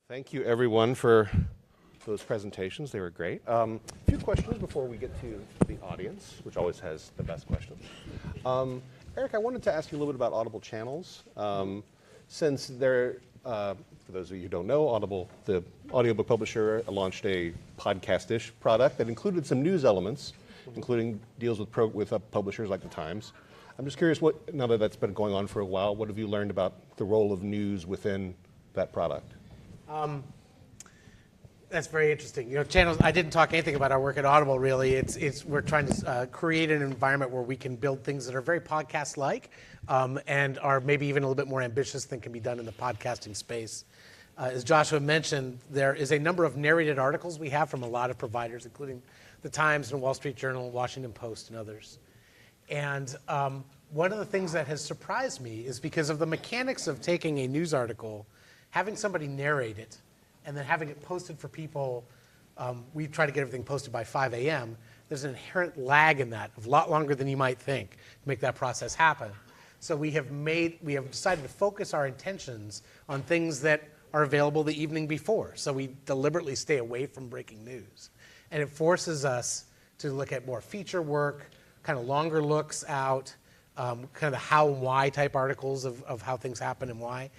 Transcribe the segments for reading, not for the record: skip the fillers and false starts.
Thank you, everyone, for those presentations. They were great. A few questions before we get to the audience, which always has the best questions. Eric, I wanted to ask you a little bit about Audible channels. Since they're, for those of you who don't know, Audible, the audiobook publisher, launched a podcast-ish product that included some news elements, including deals with publishers like The Times. I'm just curious, now that that's been going on for a while, what have you learned about the role of news within that product? That's very interesting. Channels. I didn't talk anything about our work at Audible. Really, we're trying to create an environment where we can build things that are very podcast-like, and are maybe even a little bit more ambitious than can be done in the podcasting space. As Joshua mentioned, there is a number of narrated articles we have from a lot of providers, including The Times and Wall Street Journal, Washington Post, and others. And one of the things that has surprised me is because of the mechanics of taking a news article, having somebody narrate it, and then having it posted for people. We try to get everything posted by 5 a.m. There's an inherent lag in that, a lot longer than you might think, to make that process happen. So we have decided to focus our intentions on things that are available the evening before. So we deliberately stay away from breaking news. And it forces us to look at more feature work, kind of longer looks out, kind of the how and why type articles of how things happen and why.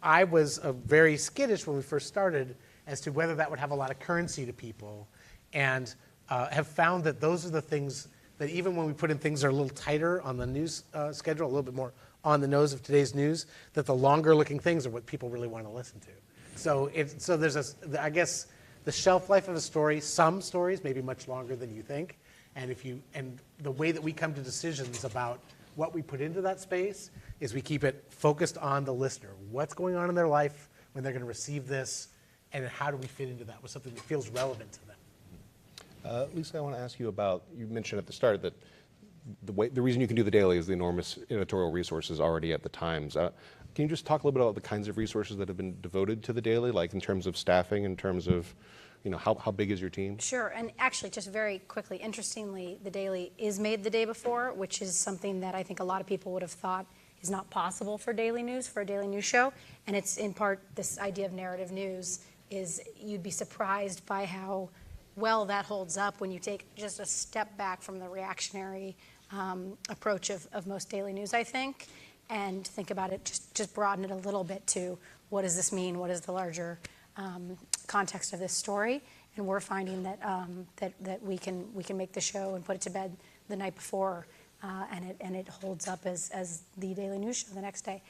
I was very skittish when we first started as to whether that would have a lot of currency to people, and have found that those are the things that even when we put in things that are a little tighter on the news schedule, a little bit more on the nose of today's news, that the longer looking things are what people really want to listen to. So there's I guess the shelf life of a story, some stories may be much longer than you think, and the way that we come to decisions about what we put into that space is we keep it focused on the listener. What's going on in their life when they're going to receive this, and how do we fit into that with something that feels relevant to them? Lisa, I want to ask you about, you mentioned at the start that the reason you can do the daily is the enormous editorial resources already at the Times. Can you just talk a little bit about the kinds of resources that have been devoted to the daily, like in terms of staffing, in terms of how big is your team? Sure, and actually, just very quickly, interestingly, the daily is made the day before, which is something that I think a lot of people would have thought is not possible for daily news, for a daily news show. And it's in part this idea of narrative news is you'd be surprised by how well that holds up when you take just a step back from the reactionary approach of most daily news, I think, and think about it, just broaden it a little bit to what does this mean? What is the larger context of this story? And we're finding that that we can make the show and put it to bed the night before, and it holds up as the daily news show the next day.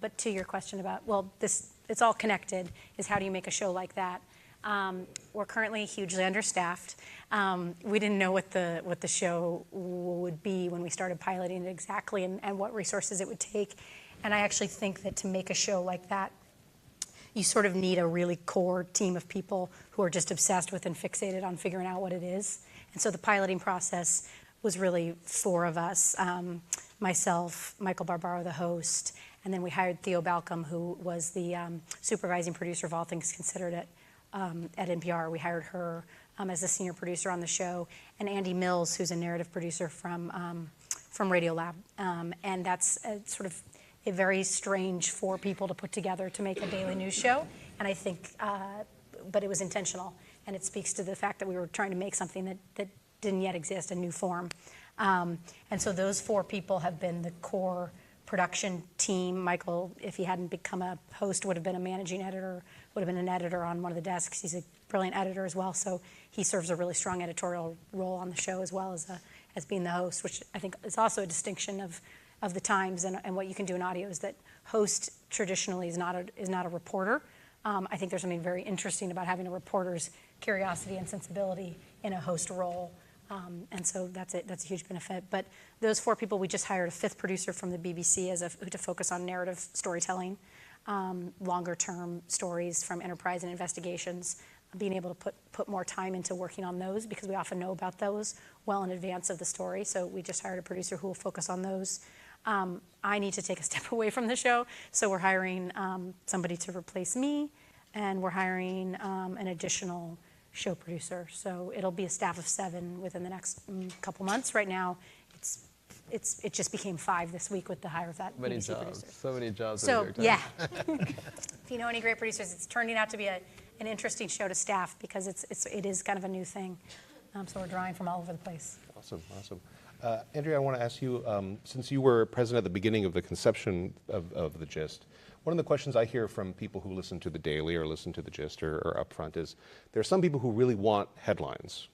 But to your question about, it's all connected, is how do you make a show like that? We're currently hugely understaffed. We didn't know what the show would be when we started piloting it exactly, and what resources it would take. And I actually think that to make a show like that, you sort of need a really core team of people who are just obsessed with and fixated on figuring out what it is. And so the piloting process was really 4 of us, myself, Michael Barbaro, the host, and then we hired Theo Balcom, who was the supervising producer of All Things Considered at NPR. We hired her as the senior producer on the show, and Andy Mills, who's a narrative producer from Radiolab. And that's sort of a very strange 4 people to put together to make a daily news show. And I think, but it was intentional, and it speaks to the fact that we were trying to make something that didn't yet exist, a new form. And so those 4 people have been the core production team. Michael, if he hadn't become a host, would have been a managing editor, would have been an editor on one of the desks. He's a brilliant editor as well, so he serves a really strong editorial role on the show as well as being the host, which I think is also a distinction of the Times and what you can do in audio is that host traditionally is not a reporter. I think there's something very interesting about having a reporter's curiosity and sensibility in a host role. And so that's a huge benefit. But those 4 people, we just hired a 5th producer from the BBC to focus on narrative storytelling, longer term stories from enterprise and investigations, being able to put more time into working on those because we often know about those well in advance of the story. So we just hired a producer who will focus on those. I need to take a step away from the show, so we're hiring somebody to replace me, and we're hiring an additional show producer. So it'll be a staff of 7 within the next couple months. Right now, it's it just became 5 this week with the hire of that Many BBC jobs. producer. So many jobs. at the So New York yeah, Times. if you know any great producers, it's turning out to be an interesting show to staff because it is kind of a new thing. So we're drawing from all over the place. Awesome, awesome. Andrea, I want to ask you, since you were present at the beginning of the conception of The Gist, one of the questions I hear from people who listen to The Daily or listen to The Gist or Upfront is there are some people who really want headlines,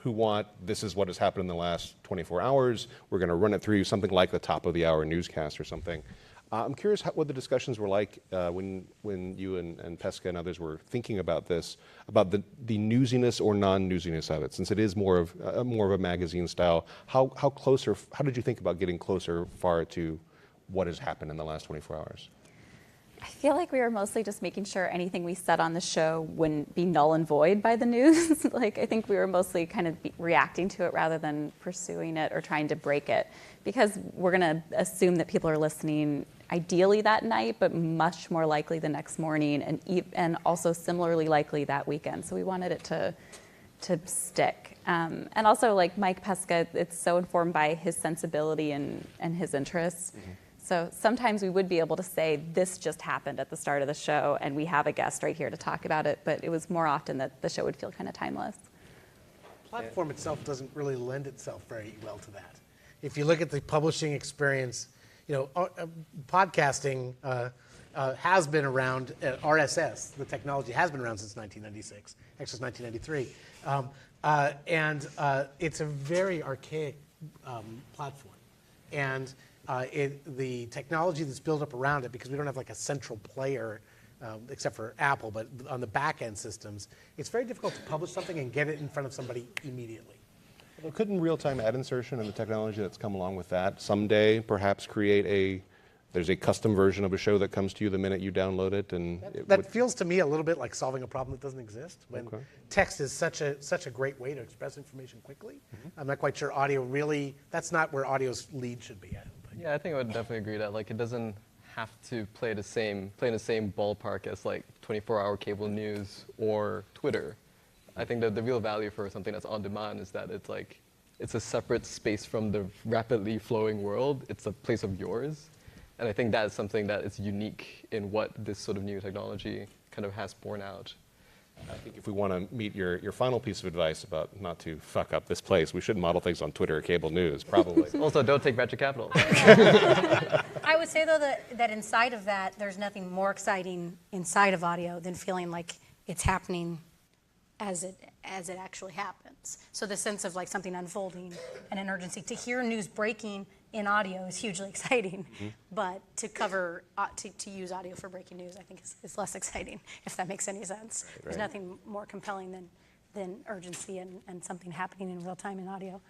who want, this is what has happened in the last 24 hours, we're going to run it through something like the top of the hour newscast or something. I'm curious what the discussions were like when you and Pesca and others were thinking about this, about the newsiness or non-newsiness of it, since it is more of a magazine style. How close, or how did you think about getting closer far to what has happened in the last 24 hours? I feel like we were mostly just making sure anything we said on the show wouldn't be null and void by the news. Like, I think we were mostly kind of reacting to it rather than pursuing it or trying to break it, because we're going to assume that people are listening ideally that night, but much more likely the next morning, and also similarly likely that weekend. So we wanted it to stick. And also, like Mike Pesca, it's so informed by his sensibility and his interests. Mm-hmm. So sometimes we would be able to say, this just happened at the start of the show, and we have a guest right here to talk about it, but it was more often that the show would feel kind of timeless. The platform itself doesn't really lend itself very well to that. If you look at the publishing experience, podcasting has been around, RSS, the technology has been around since 1996, actually since 1993. And it's a very archaic platform. And the technology that's built up around it, because we don't have like a central player, except for Apple, but on the back-end systems, it's very difficult to publish something and get it in front of somebody immediately. Well, couldn't real-time ad insertion and the technology that's come along with that someday perhaps create there's a custom version of a show that comes to you the minute you download it? And that feels to me a little bit like solving a problem that doesn't exist, when Okay. text is such a great way to express information quickly. Mm-hmm. I'm not quite sure audio really, that's not where audio's lead should be, I don't think. Yeah, I think I would definitely agree that it doesn't have to play in the same ballpark as 24-hour cable news or Twitter. I think that the real value for something that's on demand is that it's a separate space from the rapidly flowing world. It's a place of yours. And I think that is something that is unique in what this sort of new technology kind of has borne out. I think if we want to meet your final piece of advice about not to fuck up this place, we shouldn't model things on Twitter or cable news, probably. Also, don't take venture capital. I would say, though, that inside of that, there's nothing more exciting inside of audio than feeling like it's happening as it actually happens. So the sense of something unfolding and an urgency. To hear news breaking in audio is hugely exciting, mm-hmm. but to cover, to use audio for breaking news, I think is less exciting, if that makes any sense. Right. There's nothing more compelling than urgency and something happening in real time in audio.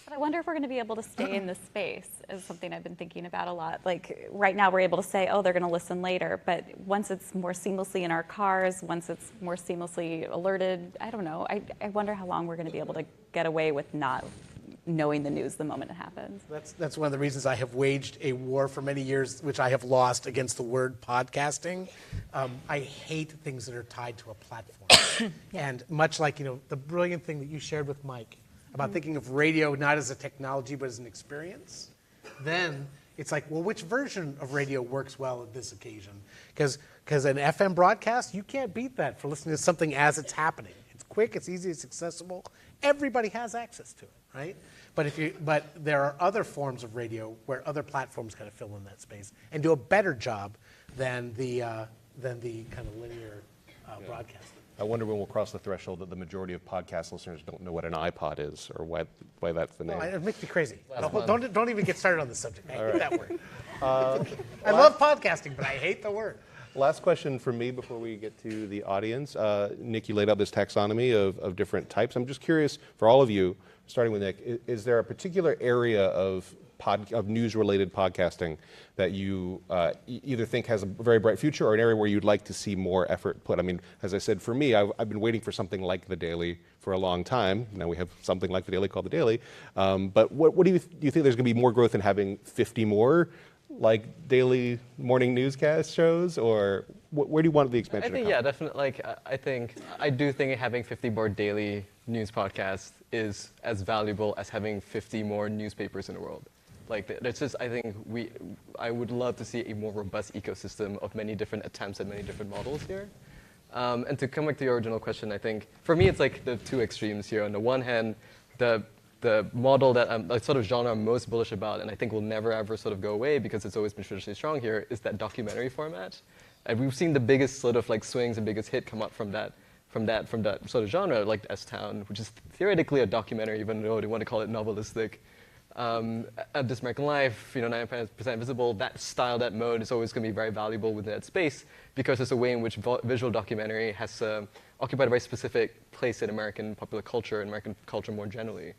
But I wonder if we're going to be able to stay in this space, is something I've been thinking about a lot. Right now we're able to say, oh, they're going to listen later, but once it's more seamlessly in our cars, once it's more seamlessly alerted, I don't know. I wonder how long we're going to be able to get away with not knowing the news the moment it happens. That's one of the reasons I have waged a war for many years, which I have lost, against the word podcasting. I hate things that are tied to a platform. Yeah. And much like, the brilliant thing that you shared with Mike about thinking of radio not as a technology but as an experience, then it's like, well, which version of radio works well at this occasion? Because an FM broadcast, you can't beat that for listening to something as it's happening. It's quick, it's easy, it's accessible. Everybody has access to it, right? But there are other forms of radio where other platforms kind of fill in that space and do a better job than the kind of linear broadcasting. I wonder when we'll cross the threshold that the majority of podcast listeners don't know what an iPod is or why that's the name. No, it makes me crazy. Don't even get started on this subject. I hate that word. I love podcasting, but I hate the word. Last question from me before we get to the audience. Nick, you laid out this taxonomy of different types. I'm just curious, for all of you, starting with Nick, is there a particular area of news-related podcasting that you either think has a very bright future, or an area where you'd like to see more effort put? I mean, as I said, for me, I've been waiting for something like The Daily for a long time. Now we have something like The Daily called The Daily. But what do you think there's going to be more growth in having 50 more daily morning newscast shows, or where do you want the expansion? I think, yeah, definitely. I do think having 50 more daily news podcasts is as valuable as having 50 more newspapers in the world. Like it's just, I think I would love to see a more robust ecosystem of many different attempts and many different models here. And to come back to your original question, I think for me it's like the two extremes here. On the one hand, the model that the sort of genre I'm most bullish about, and I think will never ever sort of go away because it's always been traditionally strong here, is that documentary format. And we've seen the biggest sort of like swings and biggest hit come up from that sort of genre, like S-Town, which is theoretically a documentary, even though they want to call it novelistic. This American Life, 9% Invisible, that style, that mode is always going to be very valuable within that space because it's a way in which visual documentary has occupied a very specific place in American popular culture and American culture more generally.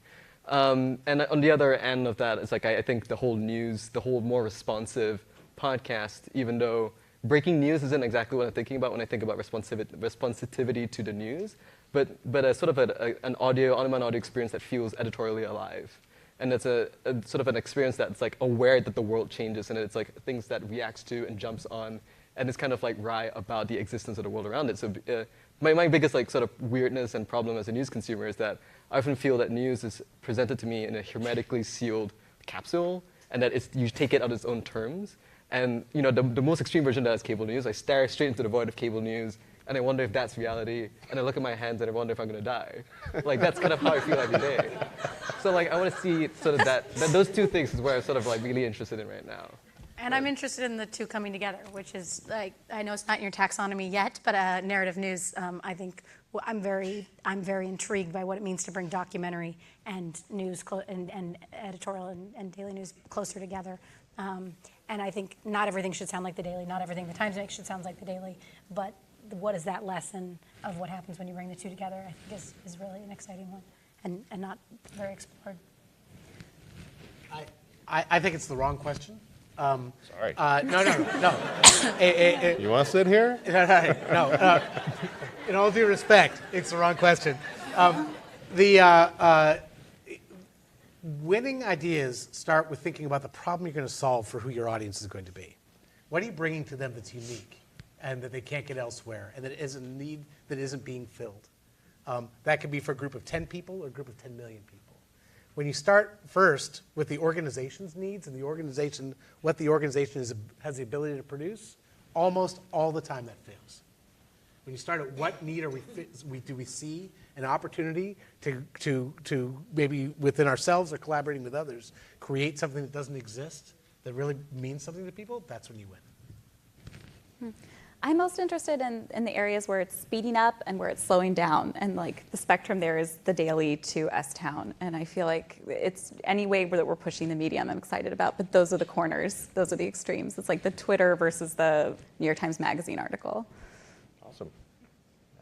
And on the other end of that, it's like I think the whole news, the whole more responsive podcast, even though breaking news isn't exactly what I'm thinking about when I think about responsivity to the news, but a sort of an on-demand audio experience that feels editorially alive. And it's a sort of an experience that's like aware that the world changes and it's like things that reacts to and jumps on and it's kind of like wry about the existence of the world around it. So my biggest like sort of weirdness and problem as a news consumer is that I often feel that news is presented to me in a hermetically sealed capsule and that you take it on its own terms. And the most extreme version of that is cable news. I stare straight into the void of cable news and I wonder if that's reality. And I look at my hands and I wonder if I'm going to die. Like that's kind of how I feel every day. So like I want to see sort of that those two things is where I'm sort of like really interested in right now. And I'm interested in the two coming together, which is like, I know it's not in your taxonomy yet, but narrative news, I think I'm very intrigued by what it means to bring documentary and news and editorial and daily news closer together. And I think not everything should sound like the Daily, not everything the Times makes should sound like the Daily, but what is that lesson of what happens when you bring the two together, I think is really an exciting one and not very explored. I think it's the wrong question. Sorry. No. You want to sit here? No. In all due respect, it's the wrong question. Winning ideas start with thinking about the problem you're going to solve for who your audience is going to be. What are you bringing to them that's unique and that they can't get elsewhere and that is a need that isn't being filled? That could be for a group of 10 people or a group of 10 million people. When you start first with the organization's needs and what the organization has the ability to produce, almost all the time that fails. When you start at what need do we see an opportunity to maybe within ourselves or collaborating with others, create something that doesn't exist that really means something to people, that's when you win. I'm most interested in the areas where it's speeding up and where it's slowing down. And like the spectrum there is the Daily to S-Town. And I feel like it's any way that we're pushing the medium I'm excited about, but those are the corners, those are the extremes. It's like the Twitter versus the New York Times Magazine article. Awesome.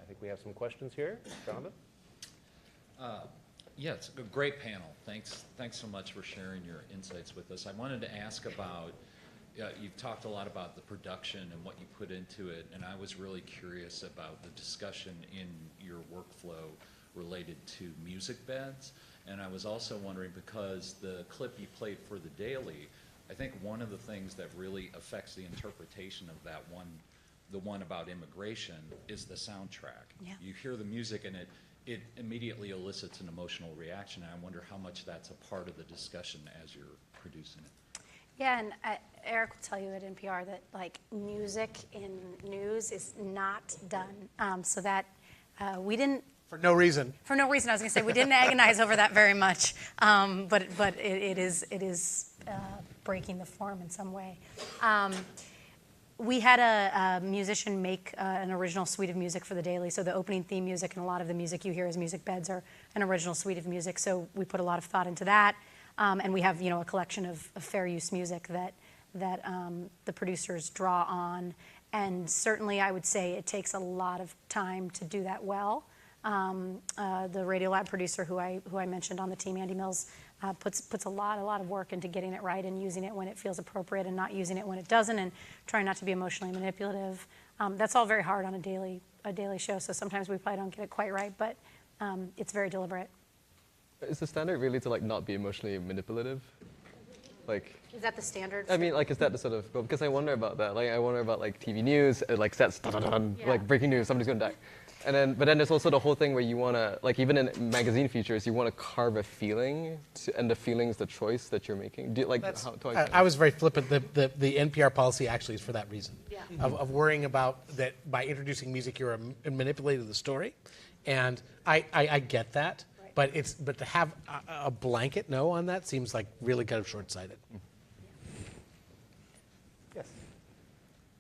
I think we have some questions here. Jonathan? Yeah, it's a great panel. Thanks so much for sharing your insights with us. I wanted to ask about, you've talked a lot about the production and what you put into it, and I was really curious about the discussion in your workflow related to music beds. And I was also wondering, because the clip you played for the Daily, I think one of the things that really affects the interpretation of that one, the one about immigration, is the soundtrack. Yeah. You hear the music and it immediately elicits an emotional reaction, and I wonder how much that's a part of the discussion as you're producing it. Yeah, and Eric will tell you at NPR that like music in news is not done. So that we didn't. For no reason. For no reason, I was going to say we didn't agonize over that very much, but it is breaking the form in some way. We had a musician make an original suite of music for the Daily. So the opening theme music and a lot of the music you hear as music beds are an original suite of music. So we put a lot of thought into that. And we have, a collection of fair use music that the producers draw on. And certainly I would say it takes a lot of time to do that well. The Radiolab producer who I mentioned on the team, Andy Mills, puts a lot of work into getting it right and using it when it feels appropriate and not using it when it doesn't, and trying not to be emotionally manipulative. That's all very hard on a daily show, so sometimes we probably don't get it quite right, but it's very deliberate. Is the standard really to like not be emotionally manipulative? Like, is that the standard? I mean, like, is that the sort of, because I wonder about that. Like, I wonder about like TV news, like sets, like breaking news, somebody's gonna die. But then there's also the whole thing where you want to, like even in magazine features, you want to carve a feeling, and the feeling's the choice that you're making. Do you, like, I was very flippant. The NPR policy actually is for that reason, of worrying about that by introducing music, you're manipulating the story, and I get that, but to have a blanket no on that seems like really kind of short-sighted. Yes.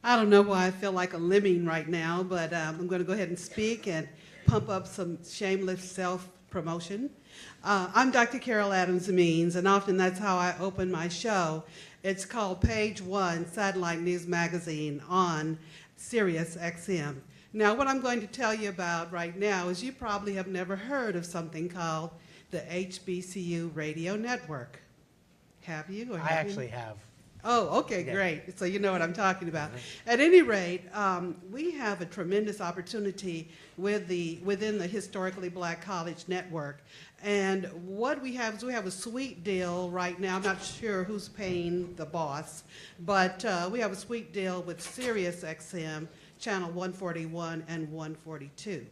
I don't know why I feel like a lemming right now, but I'm going to go ahead and speak and pump up some shameless self-promotion. I'm Dr. Carol Adams Means, and often that's how I open my show. It's called Page One, Satellite News Magazine on Sirius XM. Now, what I'm going to tell you about right now is you probably have never heard of something called the HBCU Radio Network. Have you? Or I actually have. Oh, okay, Yeah. great. So you know what I'm talking about. At any rate, we have a tremendous opportunity within the Historically Black College Network. And what we have is we have a sweet deal right now. I'm not sure who's paying the boss, but we have a sweet deal with Sirius XM, channel 141 and 142.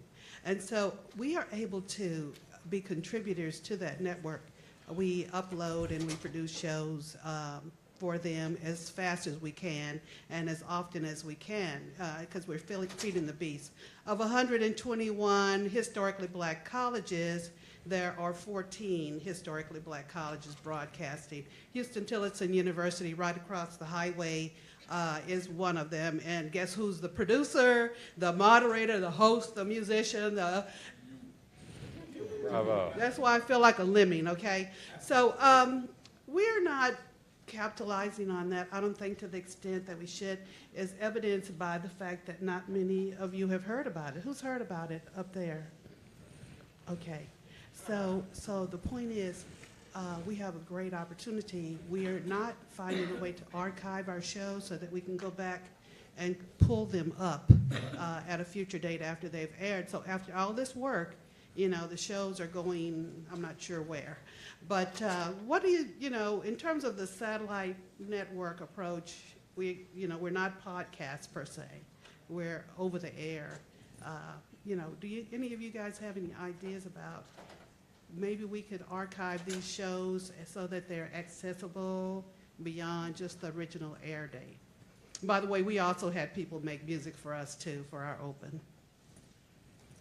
And so we are able to be contributors to that network. We upload and we produce shows for them as fast as we can and as often as we can, because we're feeding the beast. Of 121 historically black colleges, there are 14 historically black colleges broadcasting. Huston-Tillotson University, right across the highway, is one of them. And guess who's the producer, the moderator, the host, the musician, Bravo. That's why I feel like a lemming, okay? So we're not capitalizing on that, I don't think, to the extent that we should, is evidenced by the fact that not many of you have heard about it. Who's heard about it up there? Okay. So the point is, we have a great opportunity. We are not finding a way to archive our shows so that we can go back and pull them up at a future date after they've aired. So after all this work, you know, the shows are going, I'm not sure where. But what do you know, in terms of the satellite network approach, we're not podcasts per se. We're over the air. Do any of you guys have any ideas about maybe we could archive these shows so that they're accessible beyond just the original air date? By the way, we also had people make music for us too, for our open.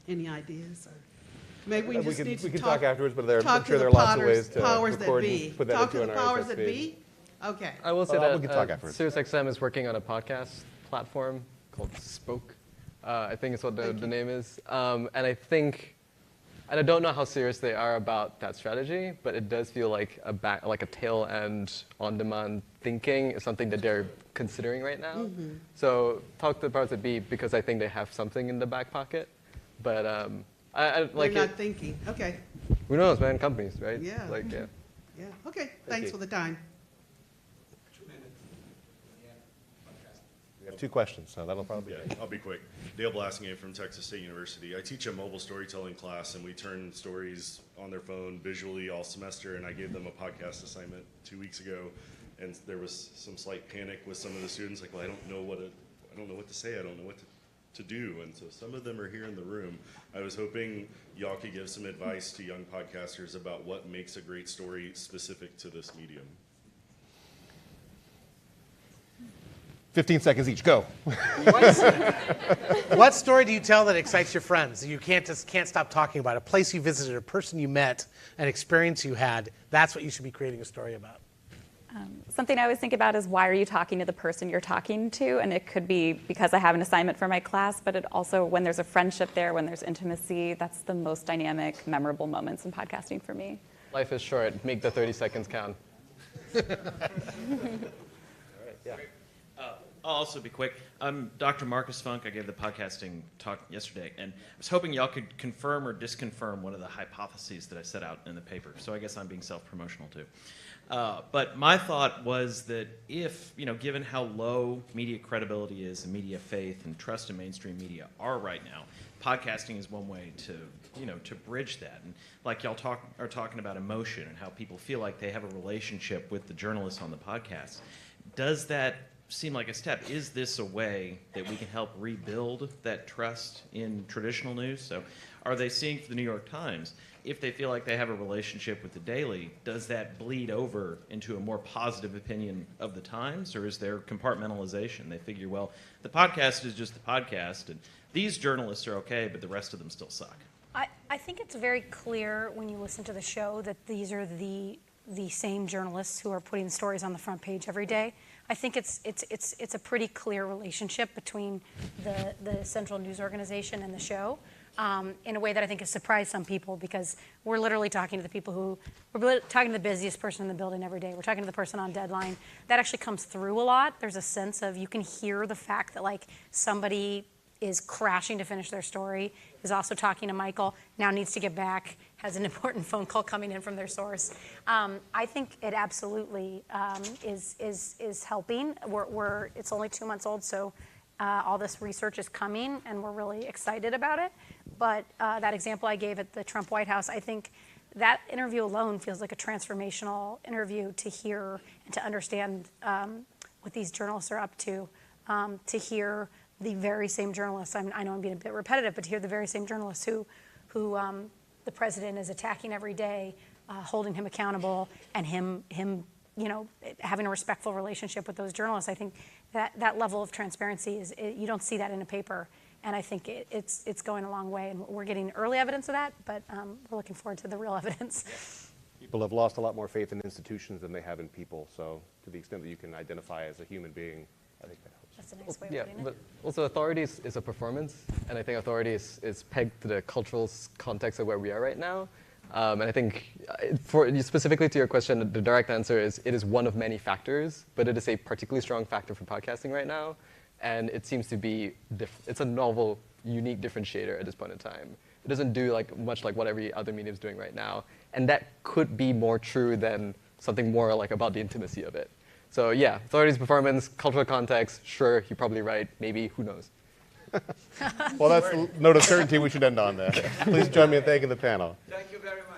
Any ideas? Or maybe we just need to we can talk afterwards, but I'm talk sure to there are the lots of ways to powers that record be. and put that Talk into to an the powers RSS that feed. be. Okay. I will say we can talk afterwards. SiriusXM is working on a podcast platform called Spoke. I think it's what the name is. And I don't know how serious they are about that strategy, but it does feel like a tail end on-demand thinking is something that they're considering right now. Mm-hmm. So talk to the powers that be, because I think they have something in the back pocket. But I like They're not thinking. Okay. Who knows, man? Companies, right? Yeah. Yeah. Okay. Thanks for the time. We have 2 questions, so that'll probably be Yeah, I'll be quick. Dale Blassingame from Texas State University. I teach a mobile storytelling class, and we turn stories on their phone visually all semester, and I gave them a podcast assignment 2 weeks ago, and there was some slight panic with some of the students, like, well, I don't know what to say, I don't know what to do, and so some of them are here in the room. I was hoping y'all could give some advice to young podcasters about what makes a great story specific to this medium. 15 seconds each. Go. What story do you tell that excites your friends? You can't stop talking about a place you visited, a person you met, an experience you had. That's what you should be creating a story about. Something I always think about is, why are you talking to the person you're talking to? And it could be because I have an assignment for my class, but it also, when there's a friendship there, when there's intimacy, that's the most dynamic, memorable moments in podcasting for me. Life is short. Make the 30 seconds count. I'll also be quick. I'm Dr. Marcus Funk. I gave the podcasting talk yesterday, and I was hoping y'all could confirm or disconfirm one of the hypotheses that I set out in the paper. So I guess I'm being self-promotional too. But my thought was that if, given how low media credibility is and media faith and trust in mainstream media are right now, podcasting is one way to bridge that. And like y'all are talking about emotion and how people feel like they have a relationship with the journalists on the podcast. Does that seem like a step. Is this a way that we can help rebuild that trust in traditional news? So are they seeing for the New York Times, if they feel like they have a relationship with the Daily, does that bleed over into a more positive opinion of the Times, or is there compartmentalization? They figure, well, the podcast is just the podcast, and these journalists are okay, but the rest of them still suck. I think it's very clear when you listen to the show that these are the same journalists who are putting stories on the front page every day. I think it's a pretty clear relationship between the central news organization and the show, in a way that I think has surprised some people, because we're literally talking to the people we're talking to the busiest person in the building every day. We're talking to the person on deadline. That actually comes through a lot. There's a sense of, you can hear the fact that like somebody is crashing to finish their story, is also talking to Michael, now needs to get back, has an important phone call coming in from their source. I think it absolutely is helping. It's only 2 months old, so all this research is coming, and we're really excited about it. But that example I gave at the Trump White House, I think that interview alone feels like a transformational interview to hear and to understand what these journalists are up to hear the very same journalists, I know I'm being a bit repetitive, but to hear the very same journalists who the president is attacking every day, holding him accountable, and him having a respectful relationship with those journalists. I think that level of transparency you don't see that in a paper, and I think it's going a long way, and we're getting early evidence of that, but we're looking forward to the real evidence. People have lost a lot more faith in institutions than they have in people, so to the extent that you can identify as a human being, I think that helps. That's a nice way of Yeah, putting it. but also authority is a performance, and I think authority is pegged to the cultural context of where we are right now. And I think, specifically to your question, the direct answer is it is one of many factors, but it is a particularly strong factor for podcasting right now, and it seems to be it's a novel, unique differentiator at this point in time. It doesn't do much like what every other medium is doing right now, and that could be more true than something more like about the intimacy of it. So yeah, authority's performance, cultural context, sure, you're probably right, maybe, who knows. Well, that's a note of certainty we should end on there. Please join me in thanking the panel. Thank you very much.